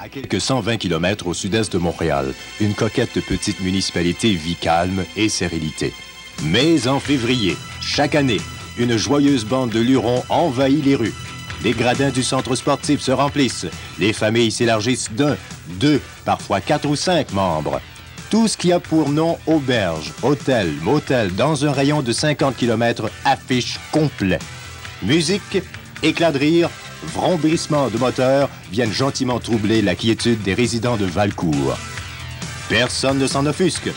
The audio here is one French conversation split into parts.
À quelques 120 km au sud-est de Montréal, une coquette petite municipalité vit calme et sérénité. Mais en février, chaque année, une joyeuse bande de lurons envahit les rues. Les gradins du centre sportif se remplissent. Les familles s'élargissent d'un, deux, parfois 4 ou 5 membres. Tout ce qui a pour nom auberge, hôtel, motel, dans un rayon de 50 km affiche complet. Musique, éclats de rire, vrombissements de moteurs viennent gentiment troubler la quiétude des résidents de Valcourt. Personne ne s'en offusque.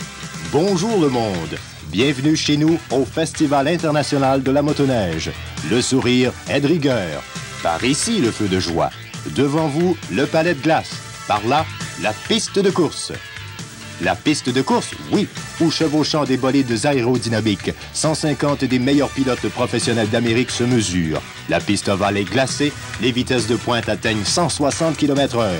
Bonjour le monde. Bienvenue chez nous au Festival international de la motoneige. Le sourire est de rigueur. Par ici, le feu de joie. Devant vous, le palais de glace. Par là, la piste de course. La piste de course, oui, où chevauchant des bolides aérodynamiques, 150 des meilleurs pilotes professionnels d'Amérique se mesurent. La piste ovale est glacée, les vitesses de pointe atteignent 160 km/h.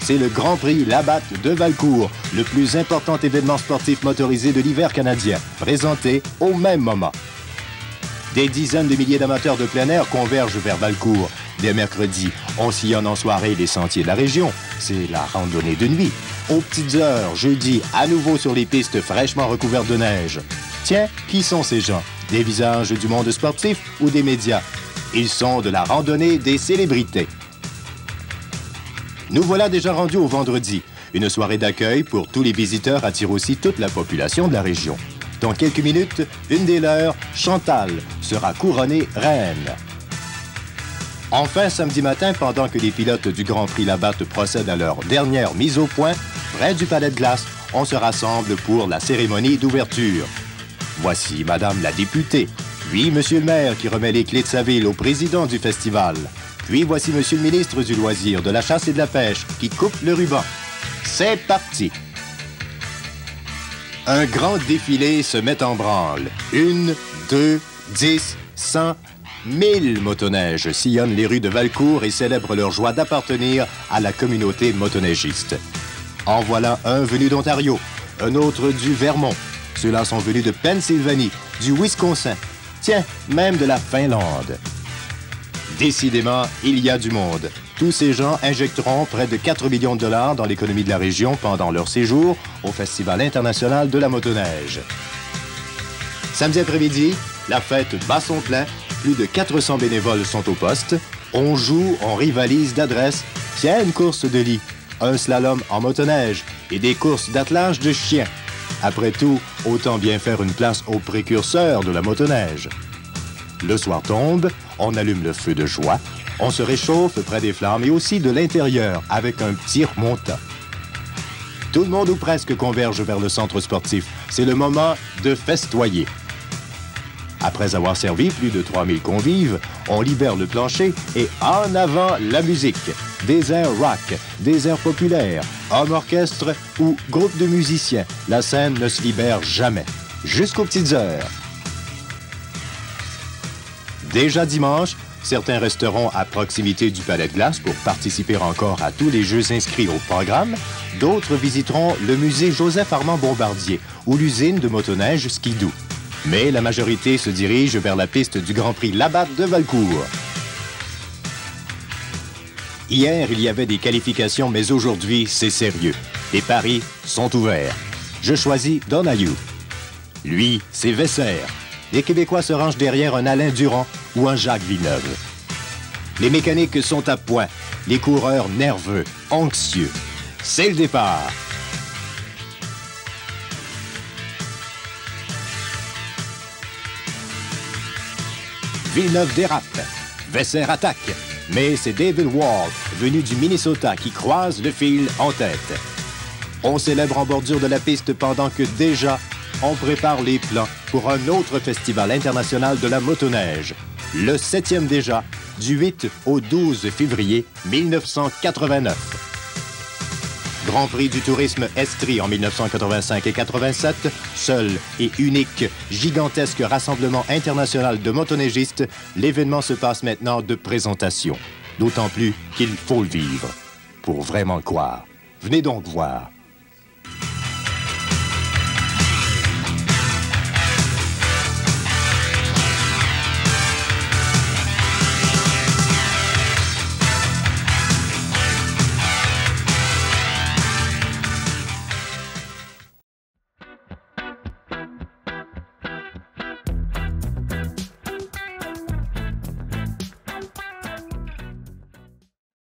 C'est le Grand Prix Labatt de Valcourt, le plus important événement sportif motorisé de l'hiver canadien, présenté au même moment. Des dizaines de milliers d'amateurs de plein air convergent vers Valcourt. Dès mercredi, on sillonne en soirée les sentiers de la région. C'est la randonnée de nuit. Aux petites heures, jeudi, à nouveau sur les pistes fraîchement recouvertes de neige. Tiens, qui sont ces gens? Des visages du monde sportif ou des médias? Ils sont de la randonnée des célébrités. Nous voilà déjà rendus au vendredi. Une soirée d'accueil pour tous les visiteurs attire aussi toute la population de la région. Dans quelques minutes, une des leurs, Chantal, sera couronnée reine. Enfin, samedi matin, pendant que les pilotes du Grand Prix Labatt procèdent à leur dernière mise au point, près du palais de glace, on se rassemble pour la cérémonie d'ouverture. Voici Madame la députée, puis Monsieur le maire qui remet les clés de sa ville au président du festival. Puis voici Monsieur le ministre du loisir, de la chasse et de la pêche qui coupe le ruban. C'est parti! Un grand défilé se met en branle. 1, 2, 10, 100, 1000 motoneiges sillonnent les rues de Valcourt et célèbrent leur joie d'appartenir à la communauté motoneigiste. En voilà un venu d'Ontario, un autre du Vermont. Ceux-là sont venus de Pennsylvanie, du Wisconsin, tiens, même de la Finlande. Décidément, il y a du monde. Tous ces gens injecteront près de 4 millions de dollars dans l'économie de la région pendant leur séjour au Festival international de la motoneige. Samedi après-midi, la fête bat son plein. Plus de 400 bénévoles sont au poste. On joue, on rivalise d'adresse. Tiens, une course de lit, un slalom en motoneige et des courses d'attelage de chiens. Après tout, autant bien faire une place aux précurseurs de la motoneige. Le soir tombe, on allume le feu de joie, on se réchauffe près des flammes et aussi de l'intérieur avec un petit remontant. Tout le monde ou presque converge vers le centre sportif. C'est le moment de festoyer. Après avoir servi plus de 3000 convives, on libère le plancher et en avant la musique. Des airs rock, des airs populaires, homme orchestre ou groupe de musiciens. La scène ne se libère jamais, jusqu'aux petites heures. Déjà dimanche, certains resteront à proximité du palais de glace pour participer encore à tous les jeux inscrits au programme. D'autres visiteront le musée Joseph-Armand Bombardier ou l'usine de motoneige Skidoo. Mais la majorité se dirige vers la piste du Grand Prix Labatt de Valcourt. Hier, il y avait des qualifications, mais aujourd'hui, c'est sérieux. Les paris sont ouverts. Je choisis Donahue. Lui, c'est Vesser. Les Québécois se rangent derrière un Alain Durand ou un Jacques Villeneuve. Les mécaniques sont à point. Les coureurs nerveux, anxieux. C'est le départ. Villeneuve dérape. Vesser attaque. Mais c'est David Wall, venu du Minnesota, qui croise le fil en tête. On célèbre en bordure de la piste pendant que déjà, on prépare les plans pour un autre festival international de la motoneige. Le 7e déjà, du 8 au 12 février 1989. Grand Prix du tourisme Estrie en 1985 et 87, seul et unique, gigantesque rassemblement international de motoneigistes, l'événement se passe maintenant de présentation. D'autant plus qu'il faut le vivre. Pour vraiment le croire. Venez donc voir.